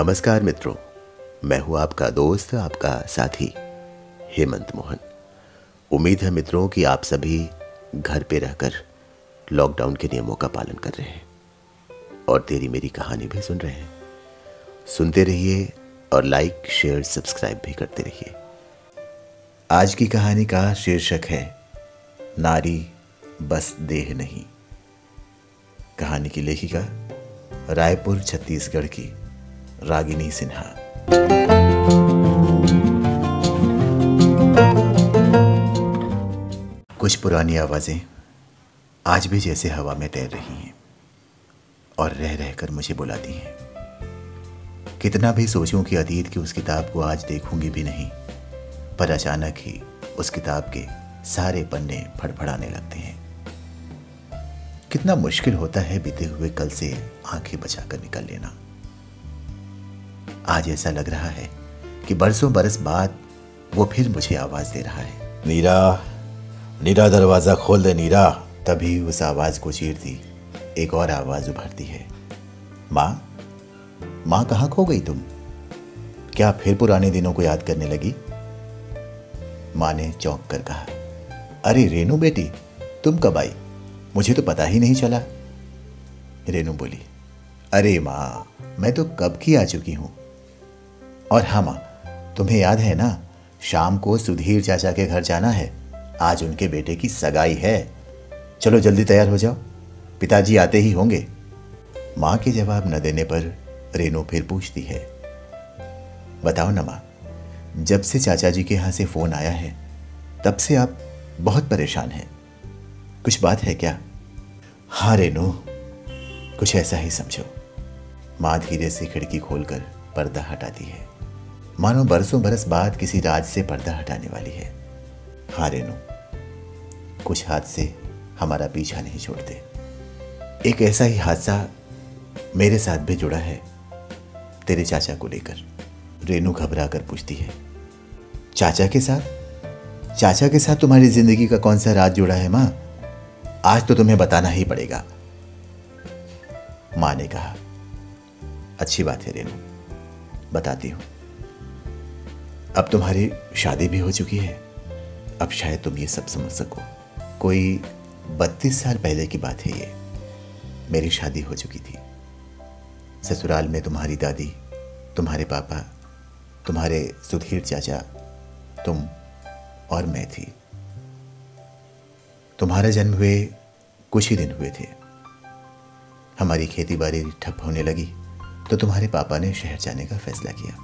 नमस्कार मित्रों, मैं हूं आपका दोस्त, आपका साथी हेमंत मोहन। उम्मीद है मित्रों कि आप सभी घर पे रहकर लॉकडाउन के नियमों का पालन कर रहे हैं और तेरी मेरी कहानी भी सुन रहे हैं। सुनते रहिए और लाइक, शेयर, सब्सक्राइब भी करते रहिए। आज की कहानी का शीर्षक है नारी बस देह नहीं। कहानी की लेखिका रायपुर छत्तीसगढ़ की रागिनी सिन्हा। कुछ पुरानी आवाजें आज भी जैसे हवा में तैर रही हैं और रह रहकर मुझे बुलाती हैं। कितना भी सोचूं कि अतीत की उस किताब को आज देखूंगी भी नहीं, पर अचानक ही उस किताब के सारे पन्ने फड़फड़ाने लगते हैं। कितना मुश्किल होता है बीते हुए कल से आंखें बचाकर निकल लेना। आज ऐसा लग रहा है कि बरसों बरस बाद वो फिर मुझे आवाज दे रहा है, नीरा, नीरा दरवाजा खोल दे नीरा। तभी उस आवाज को चीरती एक और आवाज उभरती है, माँ, माँ कहाँ खो गई तुम? क्या फिर पुराने दिनों को याद करने लगी? माँ ने चौंक कर कहा, अरे रेनू बेटी, तुम कब आई? मुझे तो पता ही नहीं चला। रेनू बोली, अरे माँ, मैं तो कब की आ चुकी हूं। और हाँ माँ, तुम्हें याद है ना, शाम को सुधीर चाचा के घर जाना है। आज उनके बेटे की सगाई है। चलो जल्दी तैयार हो जाओ, पिताजी आते ही होंगे। माँ के जवाब न देने पर रेनू फिर पूछती है, बताओ ना माँ, जब से चाचा जी के यहाँ से फोन आया है तब से आप बहुत परेशान हैं। कुछ बात है क्या? हाँ रेनू, कुछ ऐसा ही समझो। माँ धीरे से खिड़की खोलकर पर्दा हटाती है, मानो बरसों बरस बाद किसी राज से पर्दा हटाने वाली है। हाँ रेनू, कुछ हादसे हमारा पीछा नहीं छोड़ते। एक ऐसा ही हादसा मेरे साथ भी जुड़ा है, तेरे चाचा को लेकर। रेनू घबरा कर पूछती है, चाचा के साथ? चाचा के साथ तुम्हारी जिंदगी का कौन सा राज जुड़ा है माँ? आज तो तुम्हें बताना ही पड़ेगा। माँ ने कहा, अच्छी बात है रेनू, बताती हूं। अब तुम्हारी शादी भी हो चुकी है। अब शायद तुम ये सब समझ सको। कोई 32 साल पहले की बात है ये। मेरी शादी हो चुकी थी। ससुराल में तुम्हारी दादी, तुम्हारे पापा, तुम्हारे सुधीर चाचा, तुम और मैं थी। तुम्हारा जन्म हुए कुछ ही दिन हुए थे। हमारी खेती बाड़ी ठप होने लगी तो तुम्हारे पापा ने शहर जाने का फैसला किया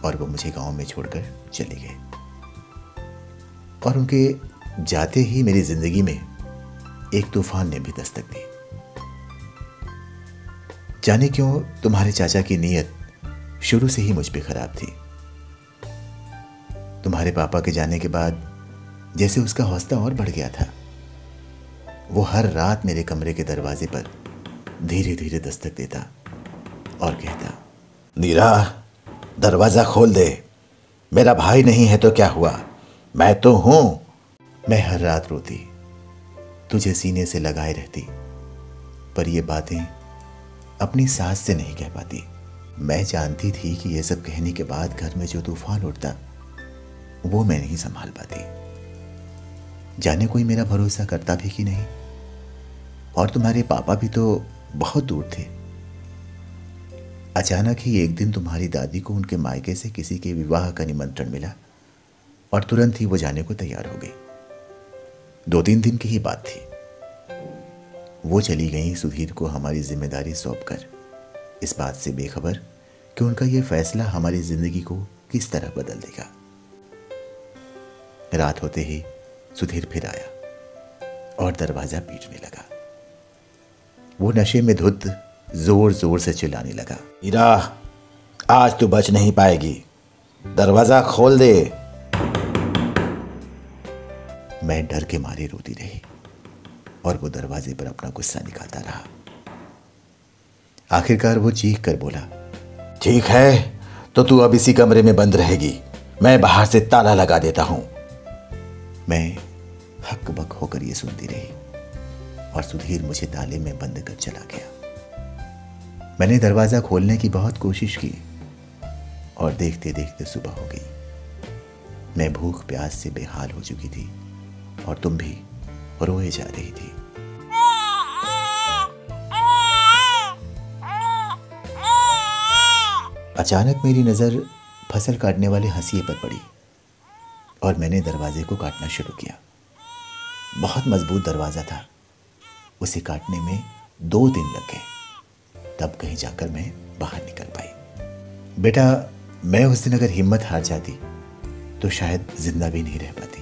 और वो मुझे गांव में छोड़कर चले गए। और उनके जाते ही मेरी जिंदगी में एक तूफान ने भी दस्तक दी। जाने क्यों तुम्हारे चाचा की नीयत शुरू से ही मुझ पे खराब थी। तुम्हारे पापा के जाने के बाद जैसे उसका हौसला और बढ़ गया था। वो हर रात मेरे कमरे के दरवाजे पर धीरे धीरे दस्तक देता और कहता, नीरा, दरवाजा खोल दे। मेरा भाई नहीं है तो क्या हुआ, मैं तो हूं। मैं हर रात रोती, तुझे सीने से लगाए रहती, पर ये बातें अपनी सास से नहीं कह पाती। मैं जानती थी कि ये सब कहने के बाद घर में जो तूफान उठता वो मैं नहीं संभाल पाती। जाने कोई मेरा भरोसा करता भी कि नहीं। और तुम्हारे पापा भी तो बहुत दूर थे। अचानक ही एक दिन तुम्हारी दादी को उनके मायके से किसी के विवाह का निमंत्रण मिला और तुरंत ही वो जाने को तैयार हो गई। 2-3 दिन की ही बात थी। वो चली गई सुधीर को हमारी जिम्मेदारी सौंपकर, इस बात से बेखबर कि उनका ये फैसला हमारी जिंदगी को किस तरह बदल देगा। रात होते ही सुधीर फिर आया और दरवाजा पीटने लगा। वो नशे में धुत जोर जोर से चिल्लाने लगा, नीरा, आज तू बच नहीं पाएगी, दरवाजा खोल दे। मैं डर के मारे रोती रही और वो दरवाजे पर अपना गुस्सा निकालता रहा। आखिरकार वो चीख कर बोला, ठीक है, तो तू अब इसी कमरे में बंद रहेगी, मैं बाहर से ताला लगा देता हूं। मैं हक बक होकर ये सुनती रही और सुधीर मुझे ताले में बंद कर चला गया। मैंने दरवाजा खोलने की बहुत कोशिश की, और देखते देखते सुबह हो गई। मैं भूख प्यास से बेहाल हो चुकी थी और तुम भी रोए जा रही थी। अचानक मेरी नज़र फसल काटने वाले हंसिए पर पड़ी और मैंने दरवाजे को काटना शुरू किया। बहुत मजबूत दरवाज़ा था, उसे काटने में 2 दिन लग गए, तब कहीं जाकर मैं बाहर निकल पाई। बेटा, मैं उस दिन अगर हिम्मत हार जाती तो शायद जिंदा भी नहीं रह पाती।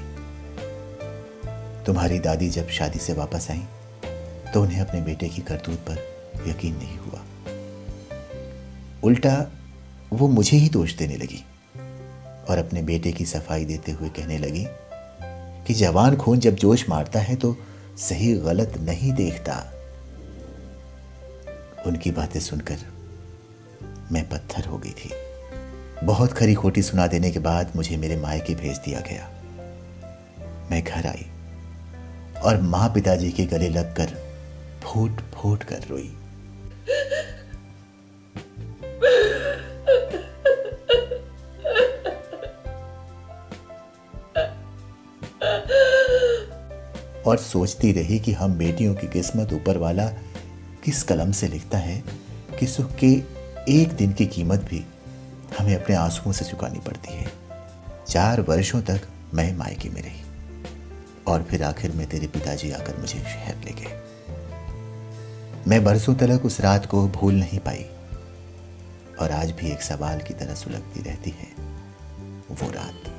तुम्हारी दादी जब शादी से वापस आई तो उन्हें अपने बेटे की करतूत पर यकीन नहीं हुआ। उल्टा वो मुझे ही दोष देने लगी और अपने बेटे की सफाई देते हुए कहने लगी कि जवान खून जब जोश मारता है तो सही गलत नहीं देखता। उनकी बातें सुनकर मैं पत्थर हो गई थी। बहुत खरी खोटी सुना देने के बाद मुझे मेरे मायके भेज दिया गया। मैं घर आई और मां पिताजी के गले लगकर फूट फूट कर रोई। और सोचती रही कि हम बेटियों की किस्मत ऊपर वाला किस कलम से लिखता है कि सुख के एक दिन की कीमत भी हमें अपने आंसुओं से चुकानी पड़ती है। 4 वर्षों तक मैं मायके में रही और फिर आखिर में तेरे पिताजी आकर मुझे शहर ले गए। मैं बरसों तक उस रात को भूल नहीं पाई और आज भी एक सवाल की तरह सुलगती रहती है वो रात।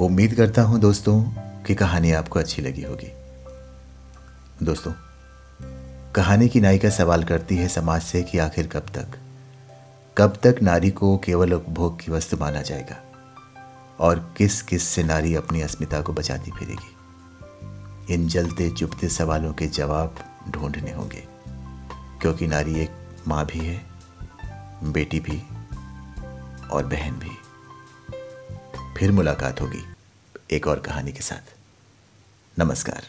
उम्मीद करता हूं दोस्तों कि कहानी आपको अच्छी लगी होगी। दोस्तों, कहानी की नायिका सवाल करती है समाज से कि आखिर कब तक नारी को केवल उपभोग की वस्तु माना जाएगा और किस किस से नारी अपनी अस्मिता को बचाती फिरेगी। इन जलते चुभते सवालों के जवाब ढूंढने होंगे, क्योंकि नारी एक माँ भी है, बेटी भी और बहन भी। फिर मुलाकात होगी एक और कहानी के साथ। नमस्कार।